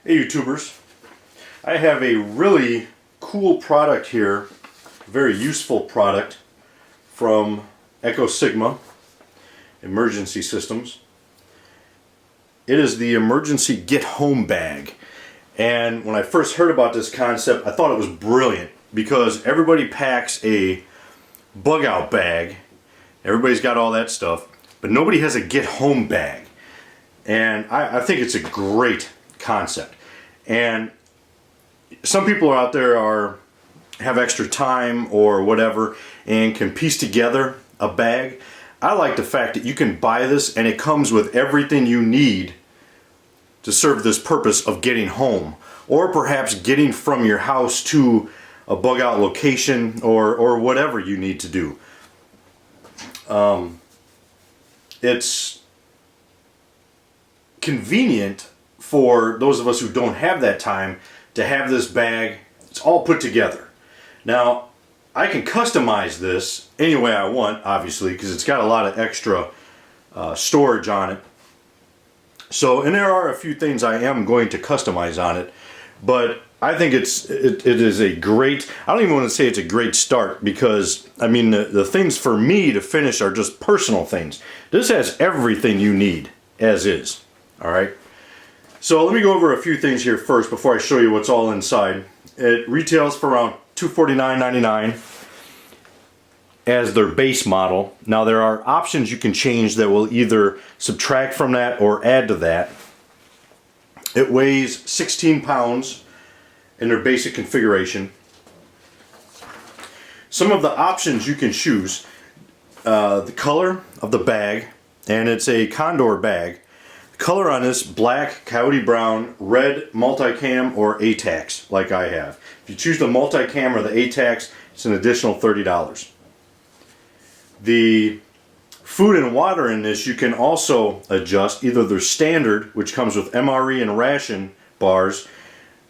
Hey YouTubers, I have a really cool product here, very useful product from Echo Sigma Emergency Systems. It is the emergency get home bag, and when I first heard about this concept I thought it was brilliant because everybody packs a bug out bag, everybody's got all that stuff, but nobody has a get home bag, and I think it's a great concept. And some people out there have extra time or whatever and can piece together a bag. I like the fact that you can buy this and it comes with everything you need to serve this purpose of getting home, or perhaps getting from your house to a bug out location or whatever you need to do. It's convenient for those of us who don't have that time to have this bag. It's all put together. Now I can customize this any way I want, obviously, because it's got a lot of extra storage on it. So, and there are a few things I am going to customize on it, but I think it is a great, I don't even want to say it's a great start, because I mean the things for me to finish are just personal things. This has everything you need as is. Alright, so let me go over a few things here first before I show you what's all inside. It retails for around $249.99 as their base model. Now there are options you can change that will either subtract from that or add to that. It weighs 16 pounds in their basic configuration. Some of the options you can choose, the color of the bag, and it's a Condor bag. Color on this: black, coyote brown, red, multicam, or ATAX, like I have. If you choose the multicam or the ATAX, it's an additional $30. The food and water in this you can also adjust. Either their standard, which comes with MRE and ration bars,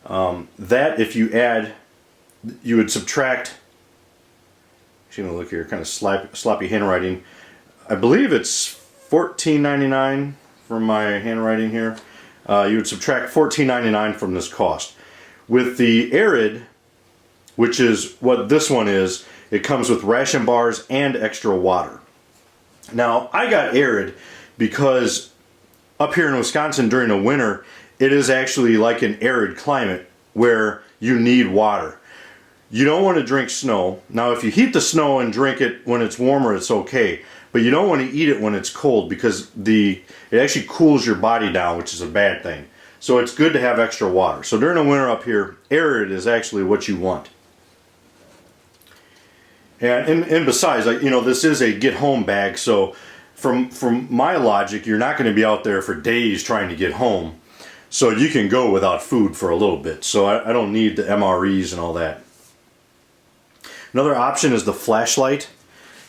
that if you add, you would subtract. Actually, I'm gonna look here, kind of sloppy handwriting. I believe it's $14.99 from my handwriting here. You would subtract $14.99 from this cost. With the Arid, which is what this one is, it comes with ration bars and extra water. Now I got Arid because up here in Wisconsin during the winter it is actually like an arid climate where you need water. You don't want to drink snow. Now if you heat the snow and drink it when it's warmer, it's okay, but you don't want to eat it when it's cold, because it actually cools your body down, which is a bad thing. So it's good to have extra water. So during the winter up here, Arid is actually what you want. And besides, you know, this is a get home bag, so from my logic, you're not going to be out there for days trying to get home. So you can go without food for a little bit. So I don't need the MREs and all that. Another option is the flashlight.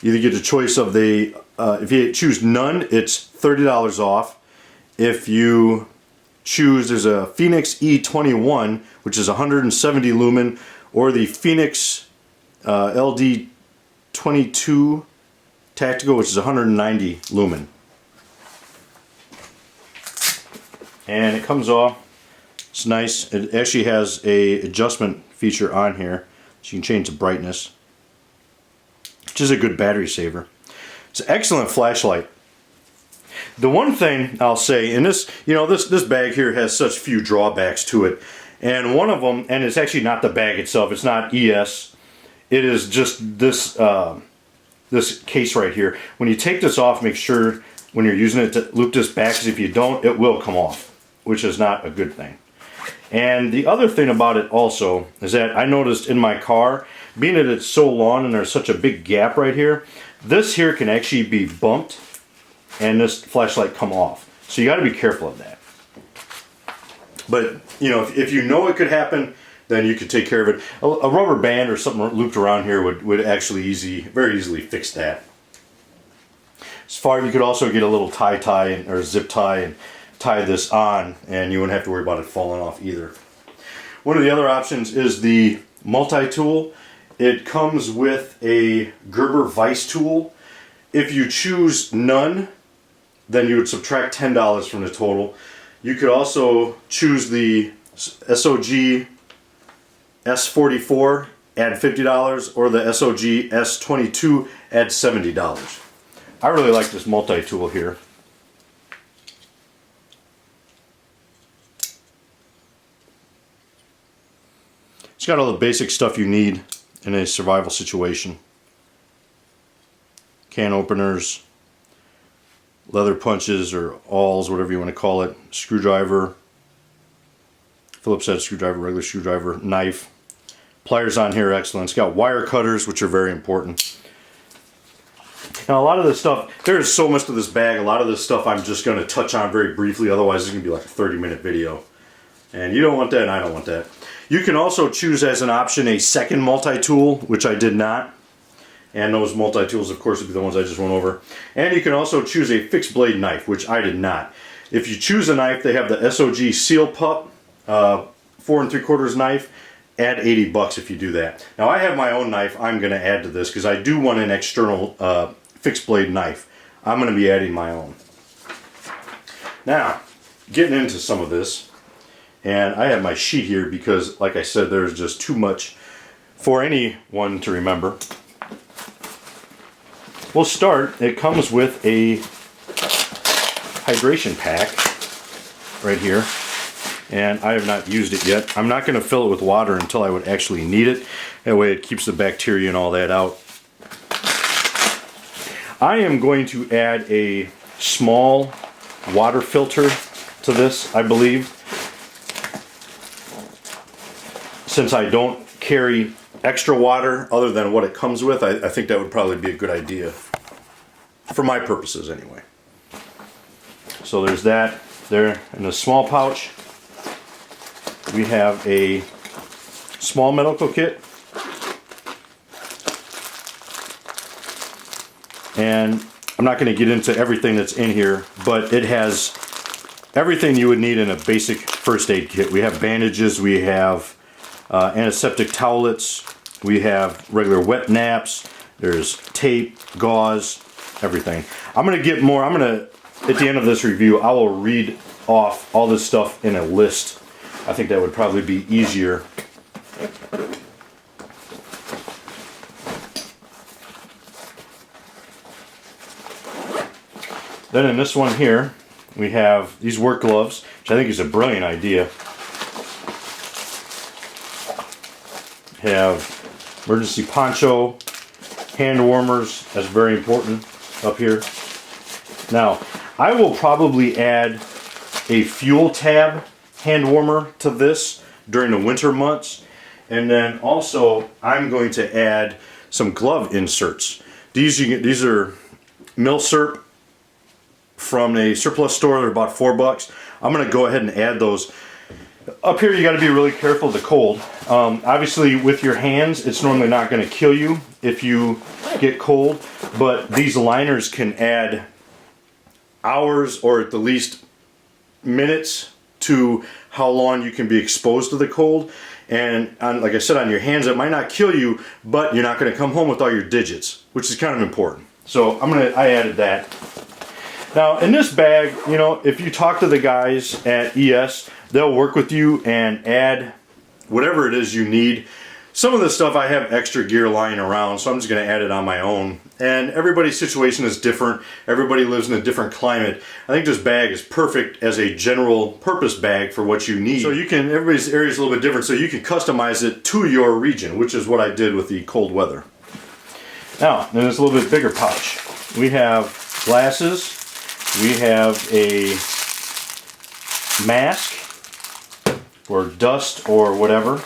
You either get the choice of the, if you choose none, it's $30 off. If you choose, there's a Phoenix E21, which is 170 lumen, or the Phoenix LD22 Tactical, which is 190 lumen. And it comes off, it's nice. It actually has a adjustment feature on here, so you can change the brightness, which is a good battery saver. It's an excellent flashlight. The one thing I'll say, and this, you know, this bag here has such few drawbacks to it, and one of them, and it's actually not the bag itself, it's not ES, it is just this this case right here. When you take this off, make sure when you're using it to loop this back, because if you don't, it will come off, which is not a good thing. And the other thing about it also is that I noticed in my car, being that it's so long and there's such a big gap right here, this here can actually be bumped and this flashlight come off. So you got to be careful of that. But you know, if you know it could happen, then you could take care of it. A rubber band or something looped around here would actually very easily fix that. As far, you could also get a little tie or zip tie and tie this on, and you wouldn't have to worry about it falling off either. One of the other options is the multi-tool. It comes with a Gerber vise tool. If you choose none, then you would subtract $10 from the total. You could also choose the SOG S44, add $50, or the SOG S22, add $70. I really like this multi-tool here. It's got all the basic stuff you need in a survival situation. Can openers, leather punches or awls, whatever you want to call it, screwdriver, Phillips head screwdriver, regular screwdriver, knife. Pliers on here, excellent. It's got wire cutters, which are very important. Now a lot of this stuff, there's so much to this bag, a lot of this stuff I'm just going to touch on very briefly, otherwise it's going to be like a 30-minute video. And you don't want that and I don't want that. You can also choose as an option a second multi-tool, which I did not. And those multi-tools, of course, would be the ones I just went over. And you can also choose a fixed blade knife, which I did not. If you choose a knife, they have the SOG Seal Pup 4 3/4 knife. Add $80 if you do that. Now I have my own knife I'm going to add to this because I do want an external fixed blade knife. I'm going to be adding my own. Now, getting into some of this, and I have my sheet here because, like I said, there's just too much for anyone to remember. We'll start. It comes with a hydration pack right here, and I have not used it yet. I'm not going to fill it with water until I would actually need it. That way it keeps the bacteria and all that out. I am going to add a small water filter to this, I believe. Since I don't carry extra water other than what it comes with, I think that would probably be a good idea. For my purposes, anyway. So there's that there in a small pouch. We have a small medical kit. And I'm not going to get into everything that's in here, but it has everything you would need in a basic first aid kit. We have bandages, we have antiseptic towelettes, we have regular wet naps, there's tape, gauze, everything. I'm going to get more, at the end of this review, I will read off all this stuff in a list. I think that would probably be easier. Then in this one here, we have these work gloves, which I think is a brilliant idea. We have emergency poncho, hand warmers, that's very important up here. Now, I will probably add a fuel tab hand warmer to this during the winter months. And then also, I'm going to add some glove inserts. These are Milsurp from a surplus store. They're about $4. I'm going to go ahead and add those. Up here, you got to be really careful of the cold. Obviously, with your hands, it's normally not going to kill you if you get cold, but these liners can add hours or at the least minutes to how long you can be exposed to the cold. And like I said, on your hands, it might not kill you, but you're not going to come home with all your digits, which is kind of important. So I added that. Now in this bag, you know, if you talk to the guys at ES, they'll work with you and add whatever it is you need. Some of the stuff I have extra gear lying around, so I'm just going to add it on my own. And everybody's situation is different. Everybody lives in a different climate. I think this bag is perfect as a general purpose bag for what you need. So you can, everybody's area is a little bit different, so you can customize it to your region, which is what I did with the cold weather. Now, in this little bit bigger pouch, we have glasses. We have a mask for dust or whatever.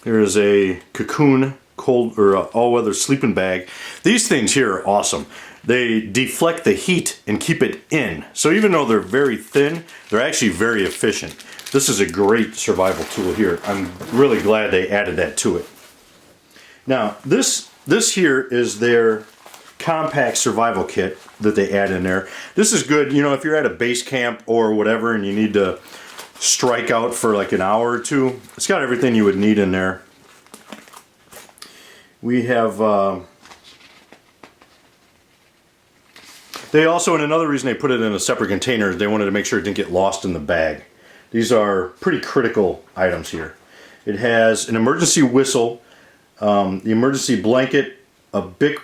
There is a Cocoon cold or all-weather sleeping bag. These things here are awesome. They deflect the heat and keep it in. So even though they're very thin, they're actually very efficient. This is a great survival tool here. I'm really glad they added that to it. Now, this here is their compact survival kit that they add in there. This is good, you know, if you're at a base camp or whatever and you need to strike out for like an hour or two. It's got everything you would need in there. We have They also, and another reason they put it in a separate container, they wanted to make sure it didn't get lost in the bag. These are pretty critical items here. It has an emergency whistle, the emergency blanket, a Bic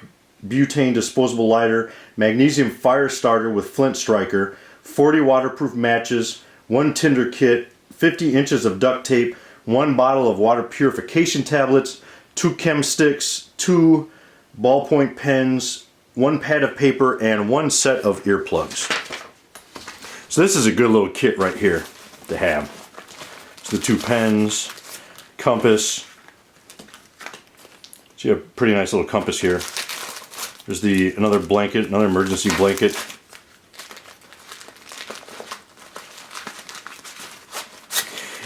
butane disposable lighter, magnesium fire starter with flint striker, 40 waterproof matches, 1 tinder kit, 50 inches of duct tape, 1 bottle of water purification tablets, 2 chem sticks, 2 ballpoint pens, 1 pad of paper, and 1 set of earplugs. So this is a good little kit right here to have. So the 2 pens, compass. So you have a pretty nice little compass here. There's another blanket, another emergency blanket.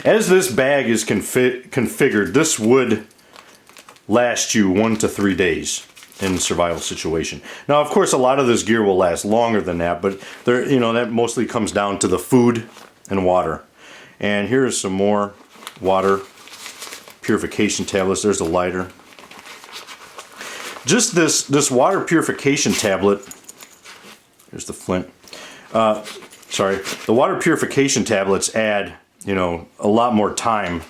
As this bag is configured, this would last you 1 to 3 days in a survival situation. Now, of course, a lot of this gear will last longer than that, but there, that mostly comes down to the food and water. And here's some more water purification tablets. There's a lighter. Just this water purification tablet. Here's the flint. Sorry, the water purification tablets add, a lot more time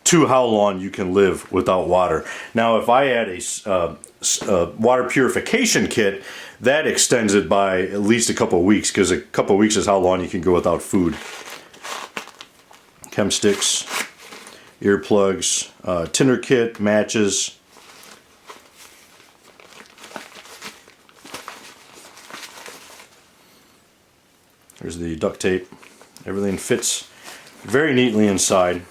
to how long you can live without water. Now, if I add a water purification kit, that extends it by at least a couple of weeks, because a couple of weeks is how long you can go without food. Chem sticks, earplugs, tinder kit, matches. There's the duct tape. Everything fits very neatly inside.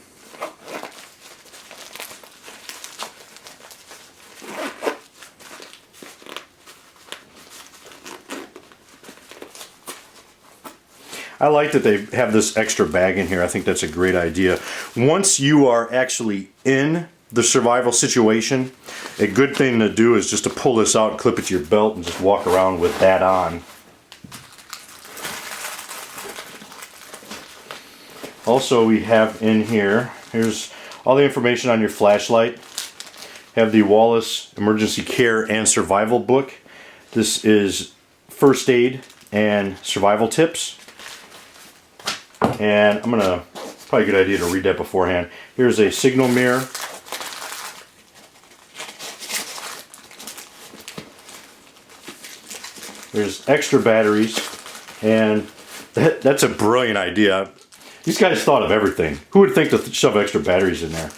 I like that they have this extra bag in here. I think that's a great idea. Once you are actually in the survival situation, a good thing to do is just to pull this out, clip it to your belt, and just walk around with that on. Also, we have in here, here's all the information on your flashlight. Have the Wallace Emergency Care and Survival book. This is first aid and survival tips. And I'm gonna, probably a good idea to read that beforehand. Here's a signal mirror. There's extra batteries, and that's a brilliant idea. These guys thought of everything. Who would think to shove extra batteries in there?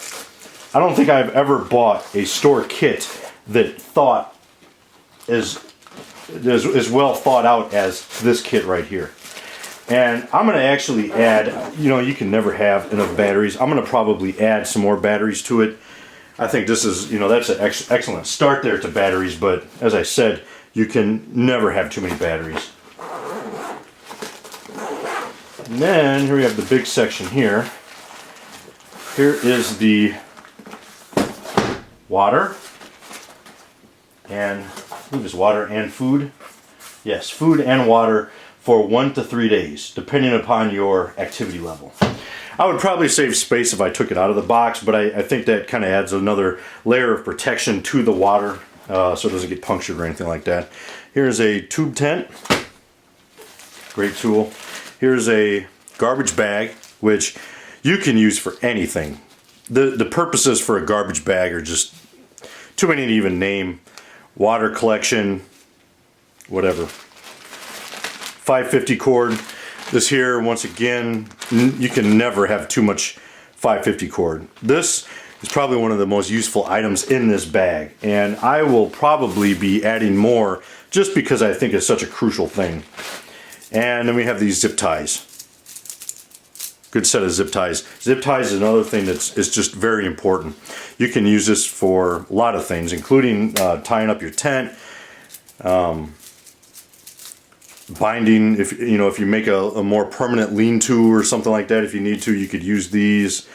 I don't think I've ever bought a store kit that thought as well thought out as this kit right here. And I'm going to actually add, you can never have enough batteries. I'm going to probably add some more batteries to it. I think this is, that's an excellent start there to batteries, but as I said, you can never have too many batteries. And then here we have the big section here. Here is the water. And I think it's water and food. Yes, food and water for 1 to 3 days, depending upon your activity level. I would probably save space if I took it out of the box, but I think that kind of adds another layer of protection to the water, so it doesn't get punctured or anything like that. Here's a tube tent. Great tool. Here's a garbage bag, which you can use for anything. The purposes for a garbage bag are just too many to even name. Water collection, whatever. 550 cord. This here, once again, you can never have too much 550 cord. This is probably one of the most useful items in this bag, and I will probably be adding more just because I think it's such a crucial thing. And then we have these zip ties. Good set of zip ties. Zip ties is another thing is just very important. You can use this for a lot of things, including tying up your tent, binding, if you make a more permanent lean-to or something like that, if you need to, you could use these.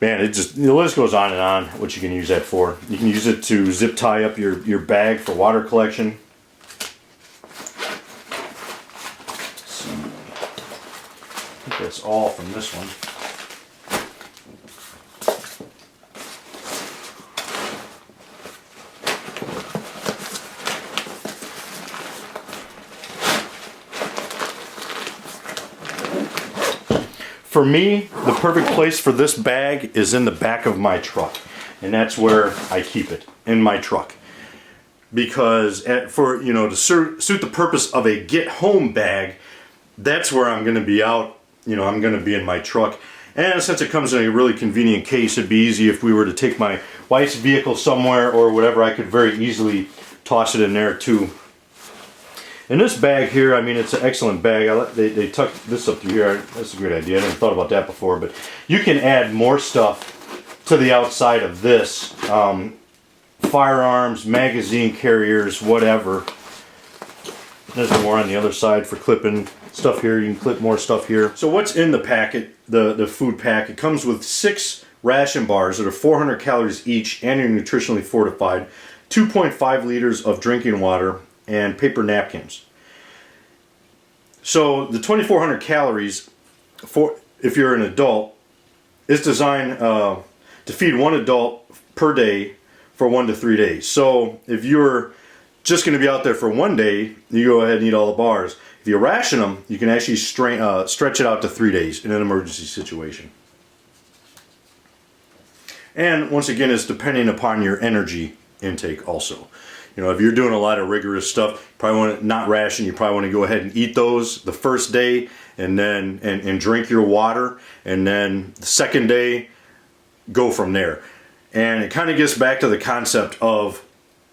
Man, the list goes on and on what you can use that for. You can use it to zip tie up your bag for water collection. I think that's all from this one. For me, the perfect place for this bag is in the back of my truck. And that's where I keep it, in my truck. Because for, you know, to suit the purpose of a get home bag, that's where I'm going to be out. You know, I'm going to be in my truck. And since it comes in a really convenient case, it'd be easy if we were to take my wife's vehicle somewhere or whatever, I could very easily toss it in there too. And this bag here, I mean, it's an excellent bag. They tucked this up through here. That's a great idea. I never thought about that before. But you can add more stuff to the outside of this. Firearms, magazine carriers, whatever. There's more on the other side for clipping stuff here. You can clip more stuff here. So what's in the packet, the food pack? It comes with 6 ration bars that are 400 calories each and are nutritionally fortified, 2.5 liters of drinking water, and paper napkins. So the 2,400 calories, for if you're an adult, is designed to feed one adult per day for 1 to 3 days. So if you're just going to be out there for 1 day, you go ahead and eat all the bars. If you ration them, you can actually stretch it out to 3 days in an emergency situation. And once again, it's depending upon your energy intake also. You know, if you're doing a lot of rigorous stuff, you probably want to not ration. You probably want to go ahead and eat those the first day, and then and drink your water, and then the second day, go from there. And it kind of gets back to the concept of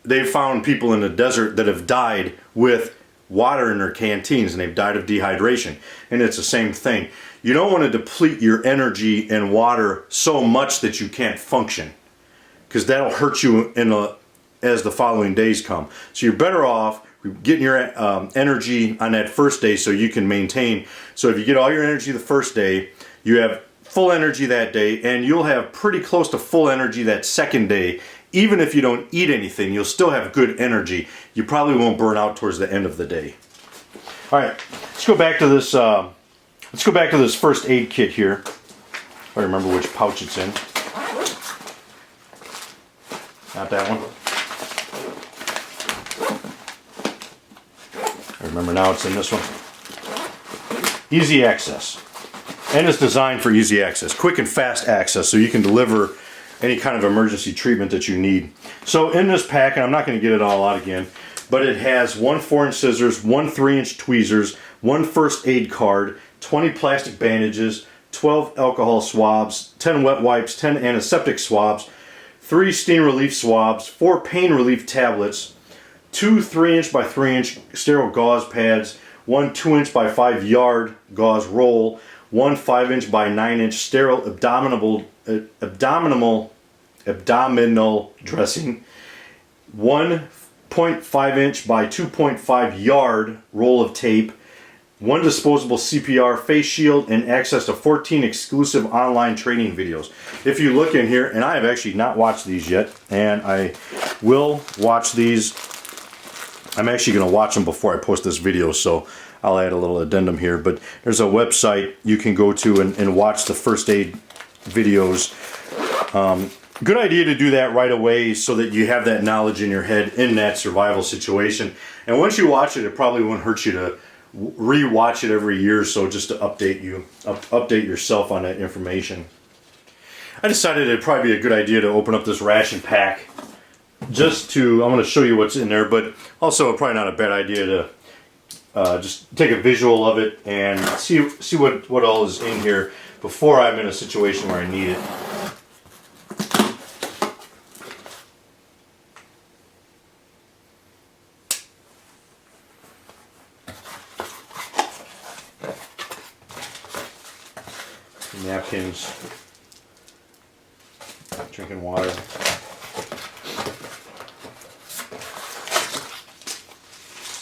they've found people in the desert that have died with water in their canteens, and they've died of dehydration. And it's the same thing. You don't want to deplete your energy and water so much that you can't function, because that'll hurt you as the following days come. So you're better off getting your energy on that first day so you can maintain. So if you get all your energy the first day, you have full energy that day, and you'll have pretty close to full energy that second day. Even if you don't eat anything, you'll still have good energy. You probably won't burn out towards the end of the day. All right, let's go back to this. Let's go back to this first aid kit here. If I remember which pouch it's in. Not that one. I remember now it's in this one. Easy access. And it's designed for easy access, quick and fast access, so you can deliver any kind of emergency treatment that you need. So in this pack, and I'm not going to get it all out again, but it has 1 4-inch scissors, 1 3-inch tweezers, 1 first aid card, 20 plastic bandages, 12 alcohol swabs, 10 wet wipes, 10 antiseptic swabs, 3 steam relief swabs, 4 pain relief tablets, 2 3-inch by 3-inch sterile gauze pads, 1 2-inch by 5-yard gauze roll, 1 5-inch by 9-inch sterile abdominal dressing, 1.5-inch by 2.5-yard roll of tape, 1 disposable CPR face shield, and access to 14 exclusive online training videos. If you look in here, and I have actually not watched these yet, and I will watch these. I'm actually going to watch them before I post this video, so I'll add a little addendum here. But there's a website you can go to and watch the first aid videos. Good idea to do that right away so that you have that knowledge in your head in that survival situation. And once you watch it, it probably won't hurt you to re-watch it every year or so, just to update yourself on that information. I decided it'd probably be a good idea to open up this ration pack. I'm going to show you what's in there, but also probably not a bad idea to just take a visual of it and see what all is in here before I'm in a situation where I need it. Napkins, drinking water.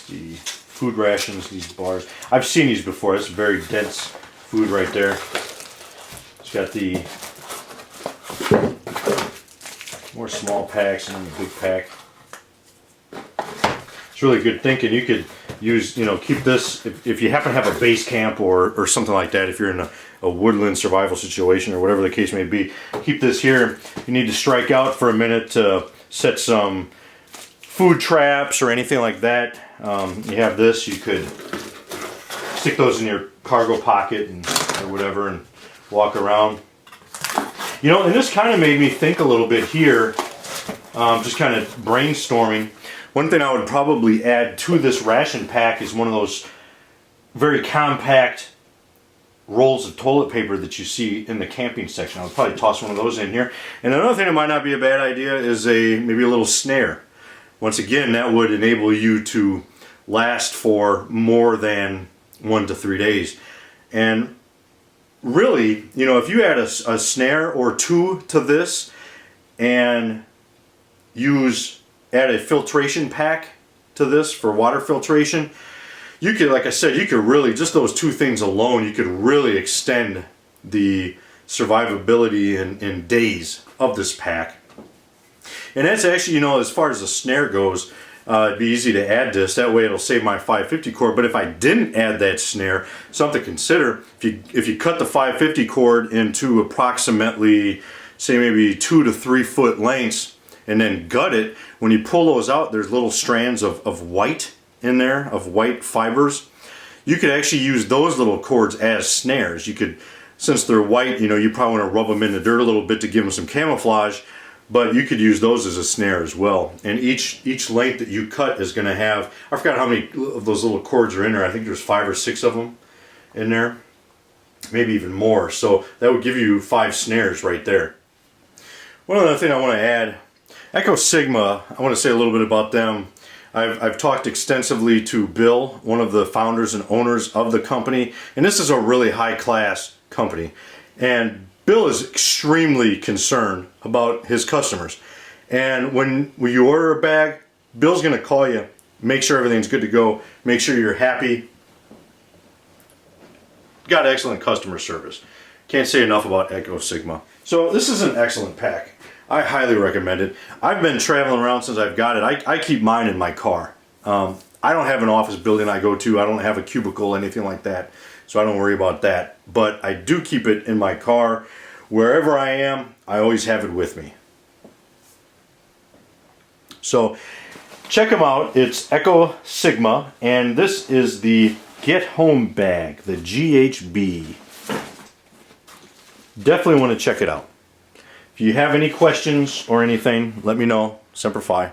The food rations, these bars. I've seen these before. It's very dense food right there. It's got the more small packs and then the big pack. It's really good thinking. You could use, keep this if you happen to have a base camp or something like that. If you're in a woodland survival situation or whatever the case may be, keep this here. You need to strike out for a minute to set some food traps or anything like that. You have this. You could stick those in your cargo pocket or whatever, and walk around. You know, and this kind of made me think a little bit here, just kind of brainstorming. One thing I would probably add to this ration pack is one of those very compact rolls of toilet paper that you see in the camping section. I would probably toss one of those in here. And another thing that might not be a bad idea is maybe a little snare. Once again, that would enable you to last for more than 1 to 3 days. And really, you know, if you add a snare or two to this and add a filtration pack to this for water filtration, you could, like I said, you could really, just those two things alone, you could really extend the survivability in days of this pack. And that's actually, you know, as far as the snare goes, it'd be easy to add this. That way it'll save my 550 cord. But if I didn't add that snare, something to consider, if you cut the 550 cord into approximately, say maybe 2 to 3 foot lengths and then gut it, when you pull those out, there's little strands of white in there, of white fibers. You could actually use those little cords as snares. You could, since they're white, you know, you probably want to rub them in the dirt a little bit to give them some camouflage. But you could use those as a snare as well. And each length that you cut is going to have, I forgot how many of those little cords are in there. I think there's 5 or 6 of them in there. Maybe even more. So that would give you 5 snares right there. One other thing I want to add, Echo Sigma, I want to say a little bit about them. I've talked extensively to Bill, one of the founders and owners of the company. And this is a really high class company. And Bill is extremely concerned about his customers. And when you order a bag, Bill's going to call you, make sure everything's good to go, make sure you're happy. Got excellent customer service. Can't say enough about Echo Sigma. So this is an excellent pack. I highly recommend it. I've been traveling around since I've got it. I keep mine in my car. I don't have an office building I go to. I don't have a cubicle, anything like that. So I don't worry about that. But I do keep it in my car. Wherever I am, I always have it with me. So check them out. It's Echo Sigma. And this is the Get Home Bag, the GHB. Definitely want to check it out. If you have any questions or anything, let me know. Semper Fi.